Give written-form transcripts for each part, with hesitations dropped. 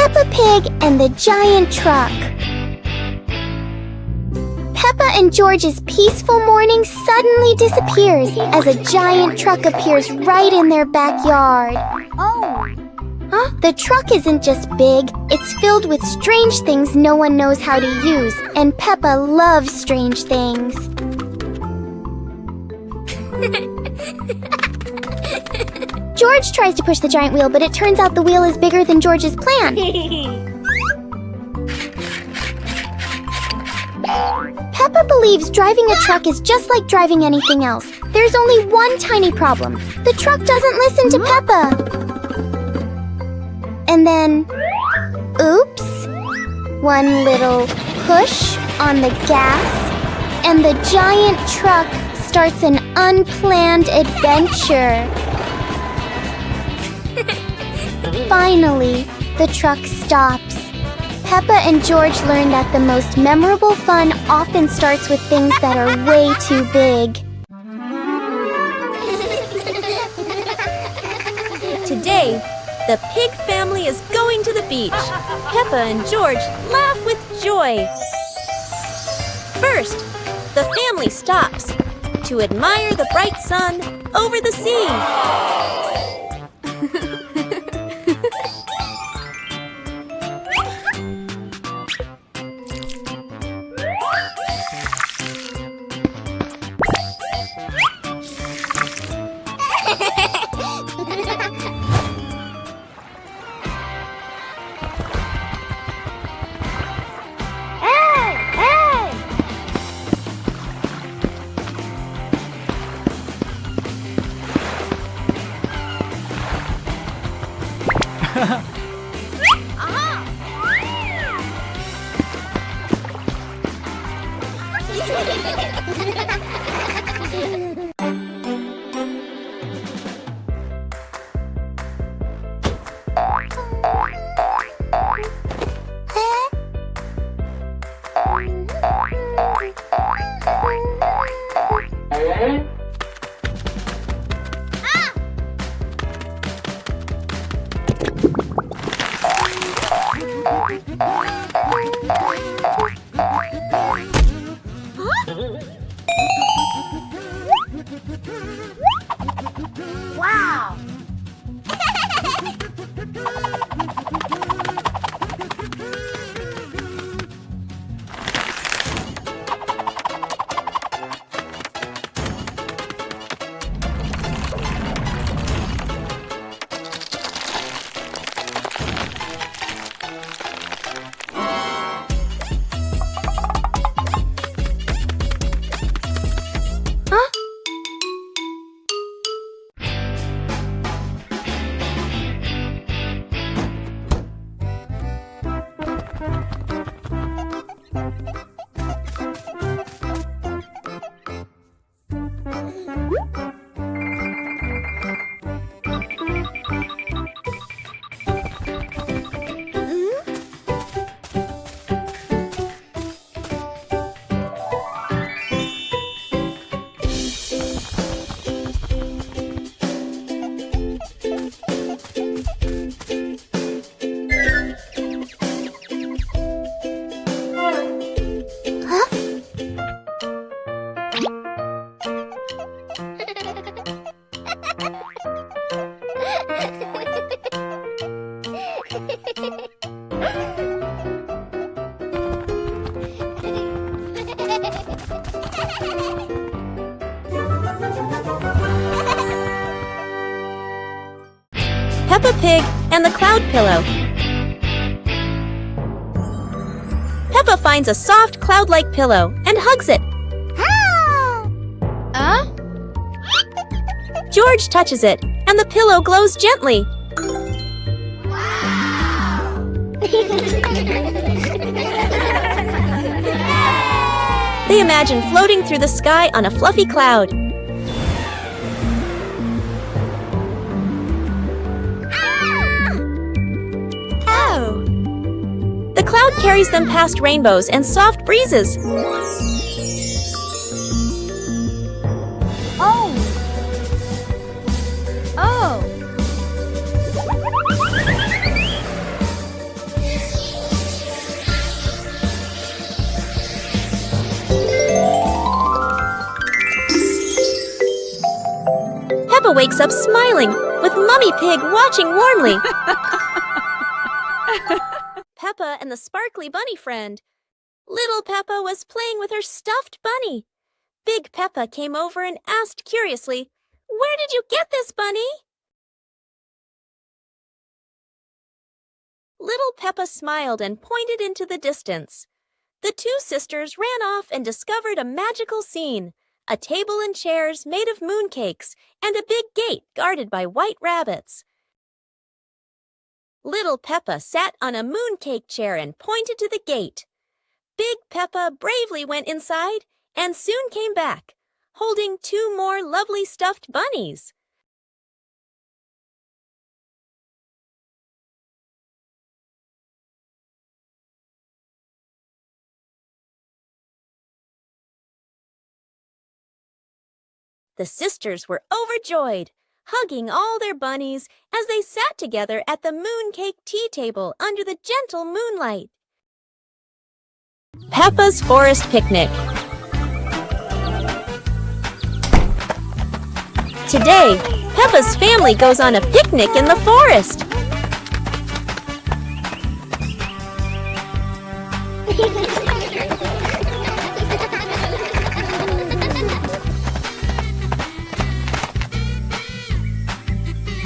Peppa Pig and the Giant Truck. Peppa and George's peaceful morning suddenly disappears as a giant truck appears right in their backyard. Oh! Huh? The truck isn't just big, it's filled with strange things no one knows how to use, and Peppa loves strange things. George tries to push the giant wheel, but it turns out the wheel is bigger than George's plan. Peppa believes driving a truck is just like driving anything else. There's only one tiny problem. The truck doesn't listen to Peppa. And then, oops, one little push on the gas, and the giant truck starts an unplanned adventure. Finally, the truck stops. Peppa and George learn that the most memorable fun often starts with things that are way too big. Today, the pig family is going to the beach. Peppa and George laugh with joy. First, the family stops to admire the bright sun over the sea. Peppa Pig and the Cloud Pillow. Peppa finds a soft cloud-like pillow and hugs it. George touches it, and the pillow glows gently. They imagine floating through the sky on a fluffy cloud. Oh! The cloud carries them past rainbows and soft breezes. Oh! Peppa wakes up smiling, with Mummy Pig watching warmly. Peppa and the sparkly bunny friend. Little Peppa was playing with her stuffed bunny. Big Peppa came over and asked curiously, "Where did you get this bunny?" Little Peppa smiled and pointed into the distance. The two sisters ran off and discovered a magical scene. A table and chairs made of mooncakes, and a big gate guarded by white rabbits. Little Peppa sat on a mooncake chair and pointed to the gate. Big Peppa bravely went inside and soon came back, holding two more lovely stuffed bunnies. The sisters were overjoyed, hugging all their bunnies as they sat together at the mooncake tea table under the gentle moonlight. Peppa's Forest Picnic. Today, Peppa's family goes on a picnic in the forest.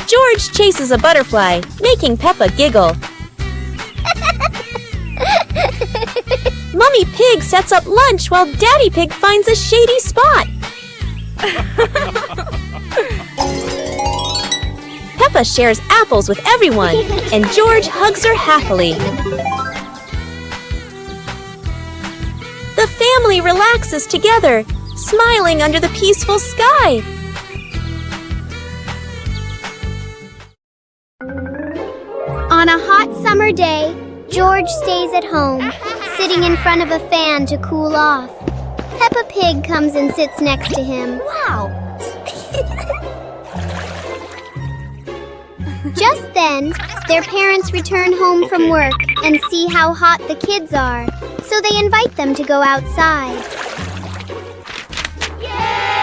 George chases a butterfly, making Peppa giggle. Mummy Pig sets up lunch while Daddy Pig finds a shady spot. Peppa shares apples with everyone, and George hugs her happily. The family relaxes together, smiling under the peaceful sky. On a hot summer day, George stays at home, sitting in front of a fan to cool off. Peppa Pig comes and sits next to him. Wow! Just then, their parents return home from work and see how hot the kids are, so they invite them to go outside. Yay!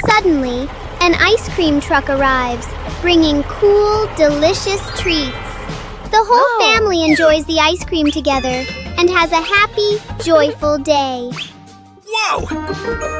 Suddenly, an ice cream truck arrives, bringing cool, delicious treats. The whole family enjoys the ice cream together and has a happy, joyful day. Whoa!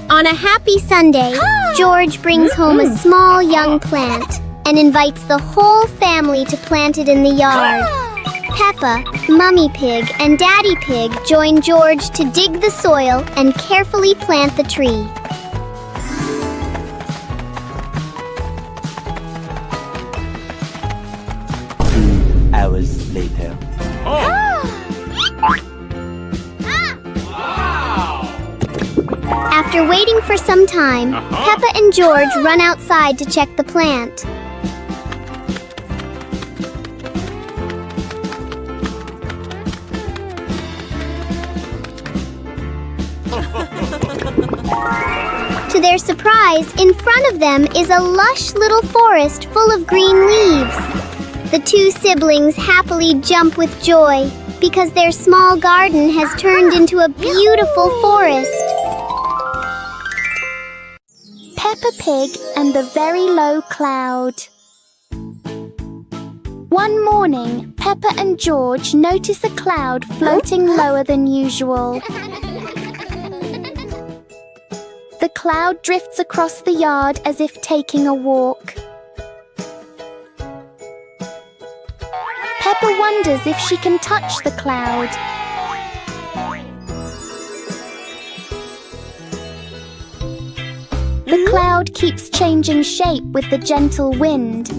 On a happy Sunday, George brings home a small young plant and invites the whole family to plant it in the yard. Peppa, Mummy Pig, and Daddy Pig join George to dig the soil and carefully plant the tree. Hours later. After waiting for some time, Peppa and George run outside to check the plant. To their surprise, in front of them is a lush little forest full of green leaves. The two siblings happily jump with joy because their small garden has turned into a beautiful forest. Peppa Pig and the Very Low Cloud. One morning, Peppa and George notice a cloud floating lower than usual. The cloud drifts across the yard as if taking a walk. Peppa wonders if she can touch the cloud. The cloud keeps changing shape with the gentle wind.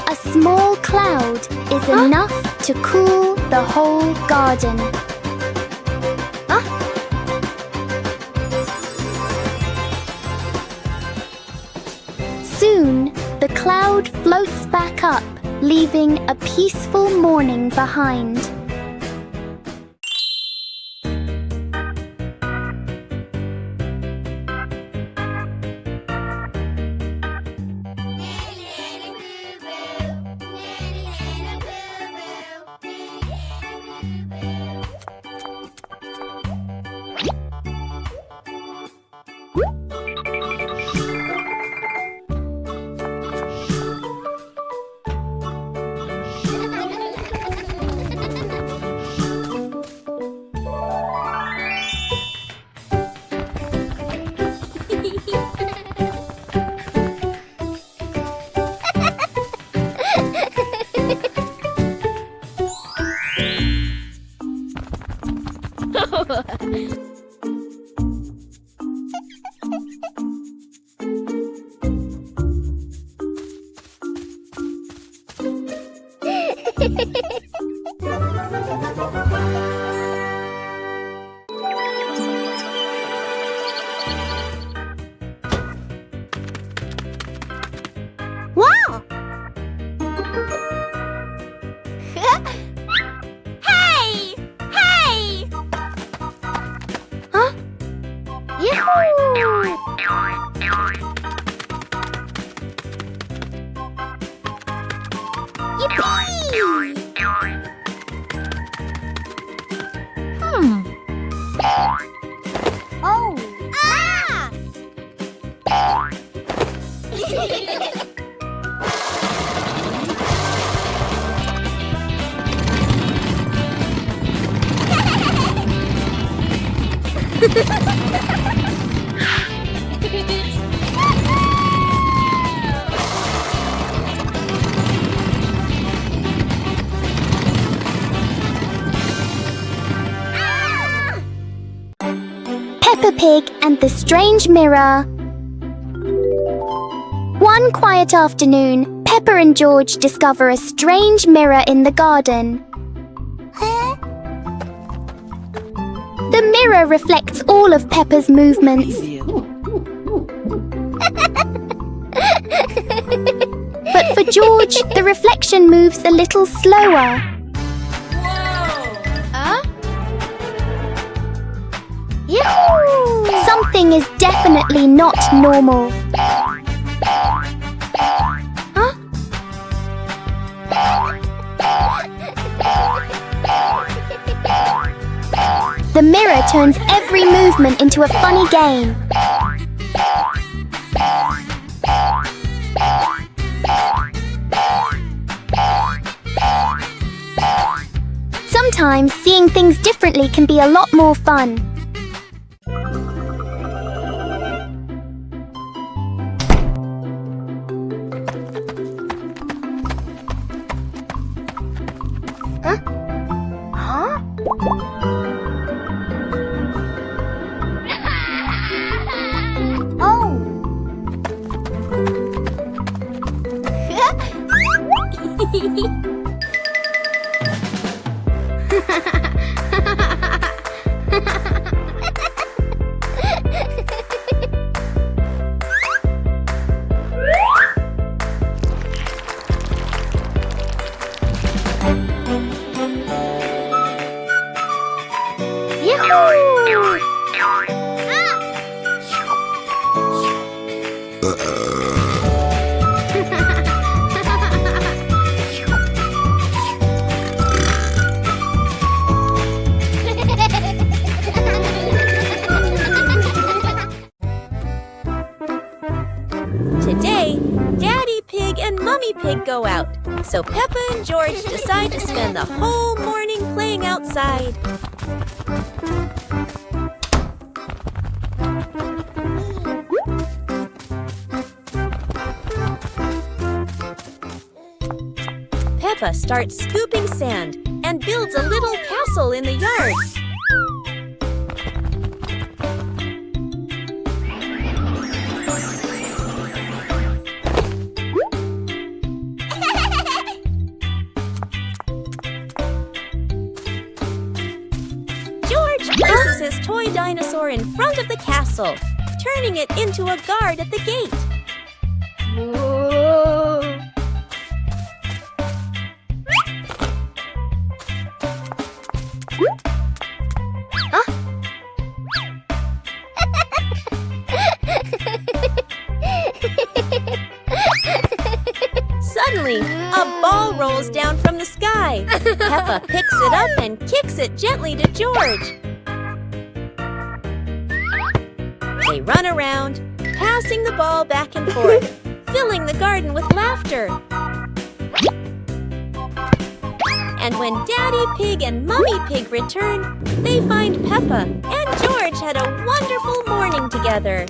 A small cloud is enough to cool the whole garden. Soon, the cloud floats back up, leaving a peaceful morning behind. Wow! Hey! Hey! Huh? Yahoo! Yippee! Oh! Ah! Peppa Pig and the Strange Mirror. One quiet afternoon, Peppa and George discover a strange mirror in the garden. The mirror reflects all of Peppa's movements. But for George, the reflection moves a little slower. Something is definitely not normal. The mirror turns every movement into a funny game. Sometimes seeing things differently can be a lot more fun. Today, Daddy Pig and Mummy Pig go out, so Peppa and George decide to spend the whole morning playing outside. Peppa starts scooping sand and builds a little castle in the yard. George places his toy dinosaur in front of the castle, turning it into a guard at the gate. Suddenly, a ball rolls down from the sky. Peppa picks it up and kicks it gently to George. They run around, passing the ball back and forth, filling the garden with laughter. And when Daddy Pig and Mummy Pig return, they find Peppa and George had a wonderful morning together.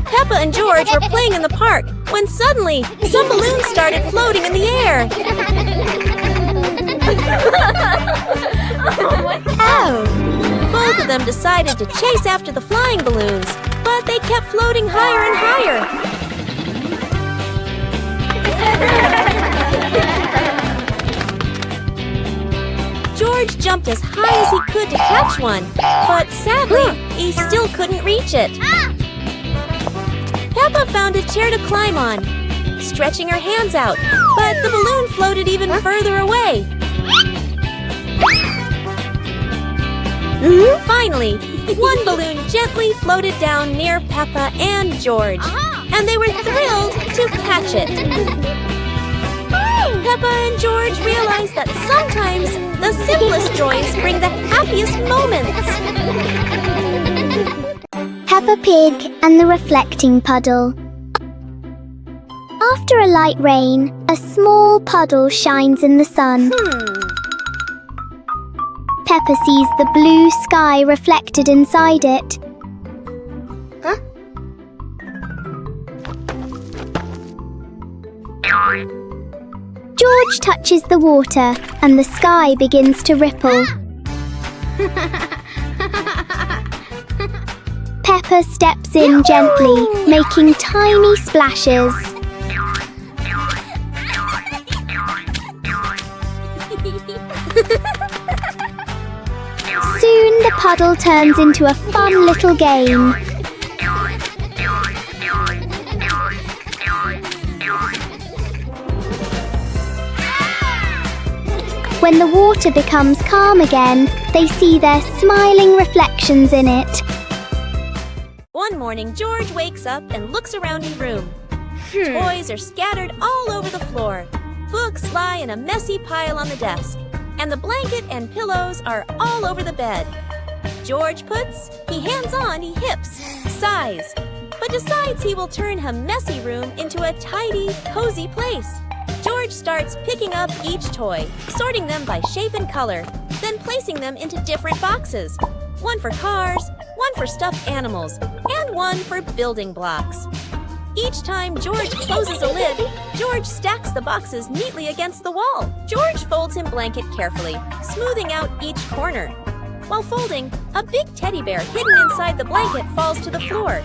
Peppa and George were playing in the park when suddenly some balloons started floating in the air. Both of them decided to chase after the flying balloons, but they kept floating higher and higher. George jumped as high as he could to catch one, but sadly, he still couldn't reach it. Peppa found a chair to climb on, stretching her hands out, but the balloon floated even further away. Finally, one balloon gently floated down near Peppa and George, and they were thrilled to catch it. Peppa and George realized that sometimes the simplest joys bring the happiest moments. Peppa Pig and the Reflecting Puddle. After a light rain, a small puddle shines in the sun. Peppa sees the blue sky reflected inside it. Huh? George touches the water and the sky begins to ripple. Peppa steps in gently, making tiny splashes. Soon the puddle turns into a fun little game. When the water becomes calm again, they see their smiling reflections in it. One morning, George wakes up and looks around his room. Toys are scattered all over the floor. Books lie in a messy pile on the desk. And the blanket and pillows are all over the bed. George puts, he hands on, he hips, sighs, but decides he will turn a messy room into a tidy, cozy place. George starts picking up each toy, sorting them by shape and color, then placing them into different boxes. One for cars, one for stuffed animals, and one for building blocks. Each time George closes a lid, George stacks the boxes neatly against the wall. George folds his blanket carefully, smoothing out each corner. While folding, a big teddy bear hidden inside the blanket falls to the floor.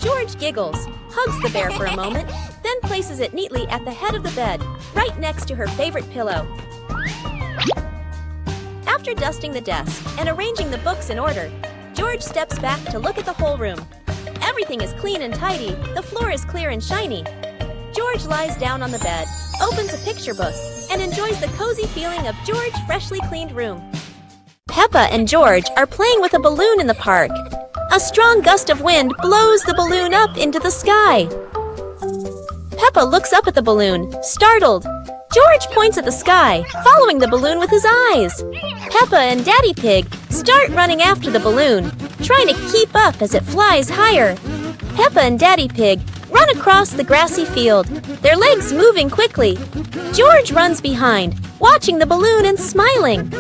George giggles, hugs the bear for a moment, then places it neatly at the head of the bed, right next to her favorite pillow. After dusting the desk and arranging the books in order, George steps back to look at the whole room. Everything is clean and tidy, the floor is clear and shiny. George lies down on the bed, opens a picture book, and enjoys the cozy feeling of George's freshly cleaned room. Peppa and George are playing with a balloon in the park. A strong gust of wind blows the balloon up into the sky. Peppa looks up at the balloon, startled. George points at the sky, following the balloon with his eyes. Peppa and Daddy Pig start running after the balloon, trying to keep up as it flies higher. Peppa and Daddy Pig run across the grassy field, their legs moving quickly. George runs behind, watching the balloon and smiling.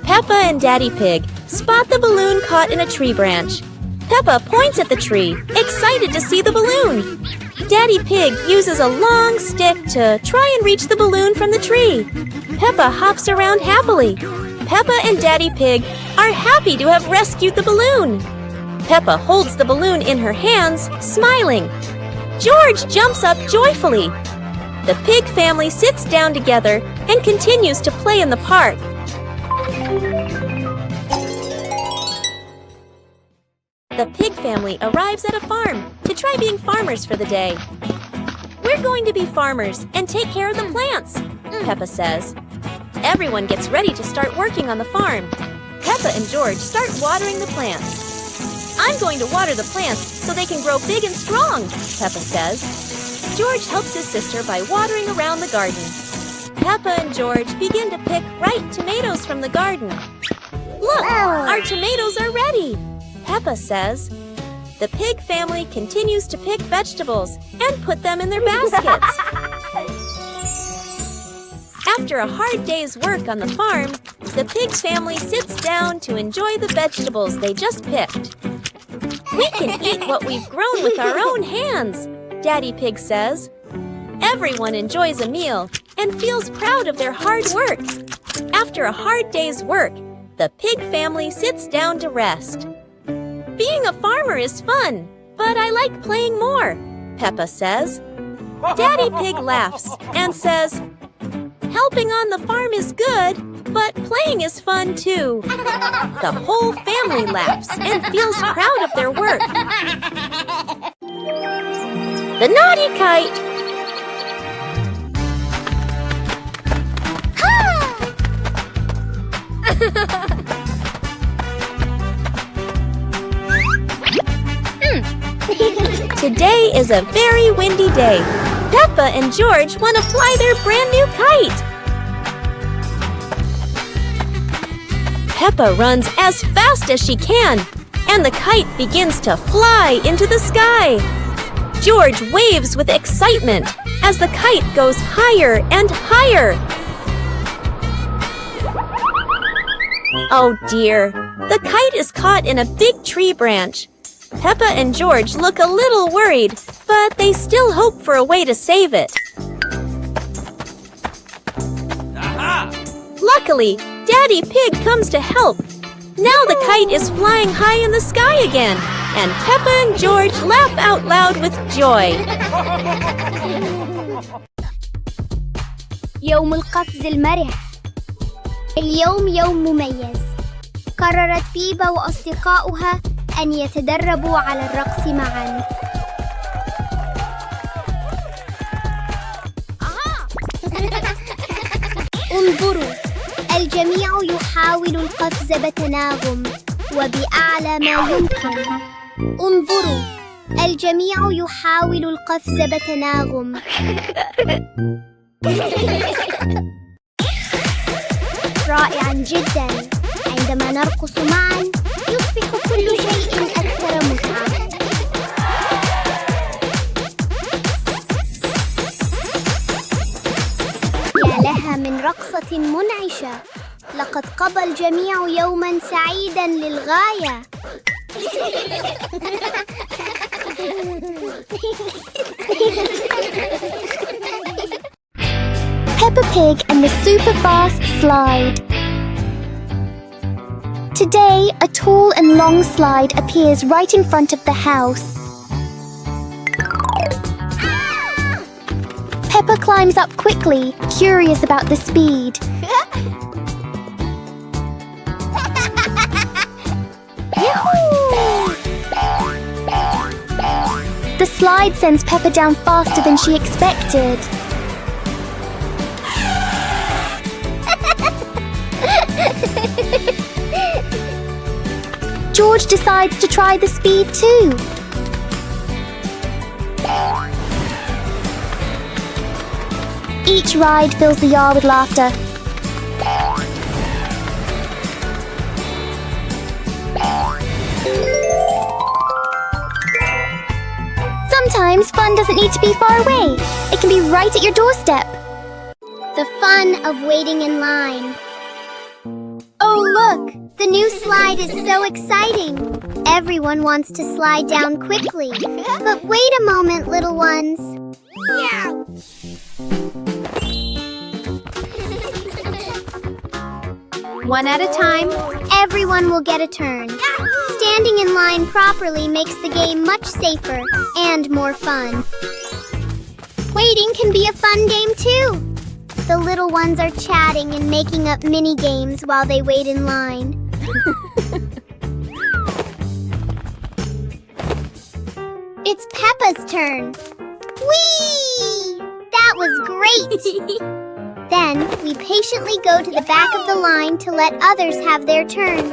Peppa and Daddy Pig spot the balloon caught in a tree branch. Peppa points at the tree, excited to see the balloon. Daddy Pig uses a long stick to try and reach the balloon from the tree. Peppa hops around happily. Peppa and Daddy Pig are happy to have rescued the balloon. Peppa holds the balloon in her hands, smiling. George jumps up joyfully. The pig family sits down together and continues to play in the park. The pig family arrives at a farm to try being farmers for the day. We're going to be farmers and take care of the plants, Peppa says. Everyone gets ready to start working on the farm. Peppa and George start watering the plants. I'm going to water the plants so they can grow big and strong, Peppa says. George helps his sister by watering around the garden. Peppa and George begin to pick ripe tomatoes from the garden. Look, our tomatoes are ready, Peppa says. The pig family continues to pick vegetables and put them in their baskets. After a hard day's work on the farm, the pig family sits down to enjoy the vegetables they just picked. We can eat what we've grown with our own hands, Daddy Pig says. Everyone enjoys a meal and feels proud of their hard work. After a hard day's work, the pig family sits down to rest. Being a farmer is fun, but I like playing more, Peppa says. Daddy Pig laughs and says, helping on the farm is good, but playing is fun too. The whole family laughs and feels proud of their work. The naughty kite. Today is a very windy day. Peppa and George want to fly their brand new kite. Peppa runs as fast as she can, and the kite begins to fly into the sky. George waves with excitement as the kite goes higher and higher. Oh dear, the kite is caught in a big tree branch. Peppa and George look a little worried, but they still hope for a way to save it. Aha! Luckily, Daddy Pig comes to help. Now the kite is flying high in the sky again, and Peppa and George laugh out loud with joy. يوم القفز المرح. اليوم يوم مميز. قررت بيبا وأصدقاؤها أن يتدربوا على الرقص معاً. انظروا، الجميع يحاول القفز بتناغم وبأعلى ما يمكن. انظروا، الجميع يحاول القفز بتناغم. رائعاً جداً. عندما نرقص معاً يصبح كل شيء أكثر متعة. يا لها من رقصة منعشة. لقد قضى الجميع يوماً سعيداً للغاية. Peppa Pig and the super fast slide. Today, a tall and long slide appears right in front of the house. Peppa climbs up quickly, curious about the speed. The slide sends Peppa down faster than she expected. George decides to try the speed too. Each ride fills the yard with laughter. Sometimes fun doesn't need to be far away. It can be right at your doorstep. The fun of waiting in line. Oh, look! The new slide is so exciting. Everyone wants to slide down quickly. But wait a moment, little ones. One at a time, everyone will get a turn. Standing in line properly makes the game much safer and more fun. Waiting can be a fun game too. The little ones are chatting and making up mini games while they wait in line. It's Peppa's turn. Whee! That was great! Then we patiently go to the back of the line to let others have their turn.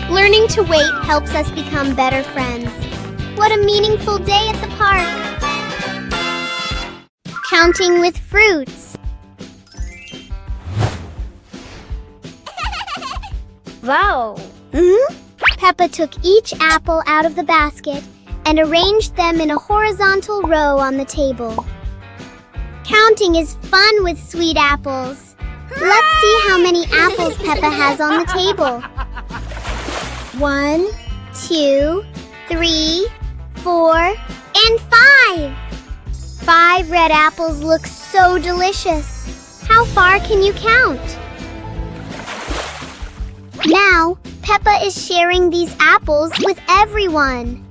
Learning to wait helps us become better friends. What a meaningful day at the park! Counting with fruits. Wow! Peppa took each apple out of the basket and arranged them in a horizontal row on the table. Counting is fun with sweet apples. Let's see how many apples Peppa has on the table. 1, 2, 3, 4, and 5. 5 red apples look so delicious. How far can you count? Now, Peppa is sharing these apples with everyone.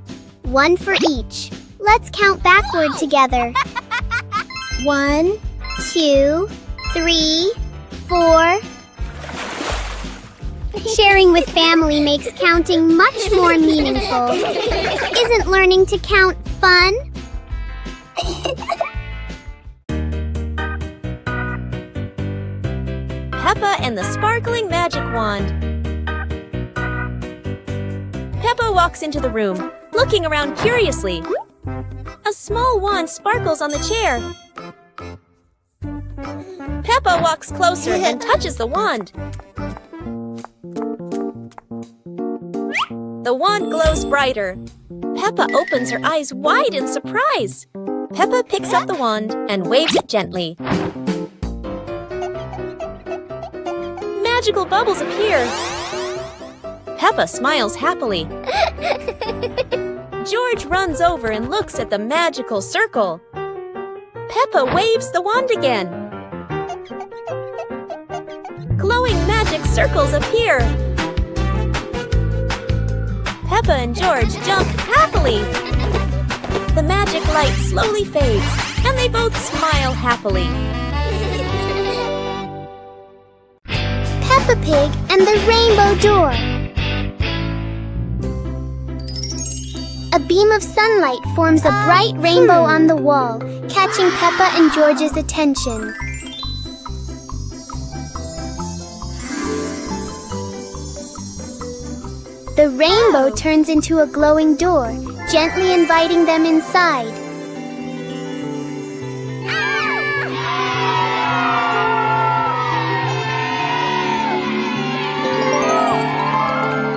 1 for each. Let's count backward together. 1, 2, 3, 4. Sharing with family makes counting much more meaningful. Isn't learning to count fun? Peppa and the sparkling magic wand. Peppa walks into the room, looking around curiously. A small wand sparkles on the chair. Peppa walks closer and touches the wand. The wand glows brighter. Peppa opens her eyes wide in surprise. Peppa picks up the wand and waves it gently. magical bubbles appear. Peppa smiles happily. George runs over and looks at the magical circle. Peppa waves the wand again. Glowing magic circles appear. Peppa and George jump happily. The magic light slowly fades, and they both smile happily. Peppa Pig and the Rainbow Door. A beam of sunlight forms a bright rainbow on the wall, catching Peppa and George's attention. The rainbow turns into a glowing door, gently inviting them inside.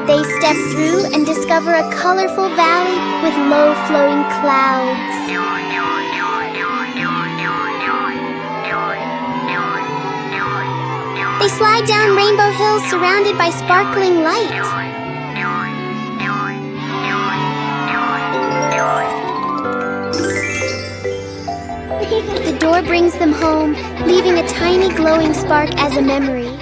They step through and discover a colorful valley with low-flowing clouds. They slide down Rainbow Hill surrounded by sparkling light. The door brings them home, leaving a tiny glowing spark as a memory.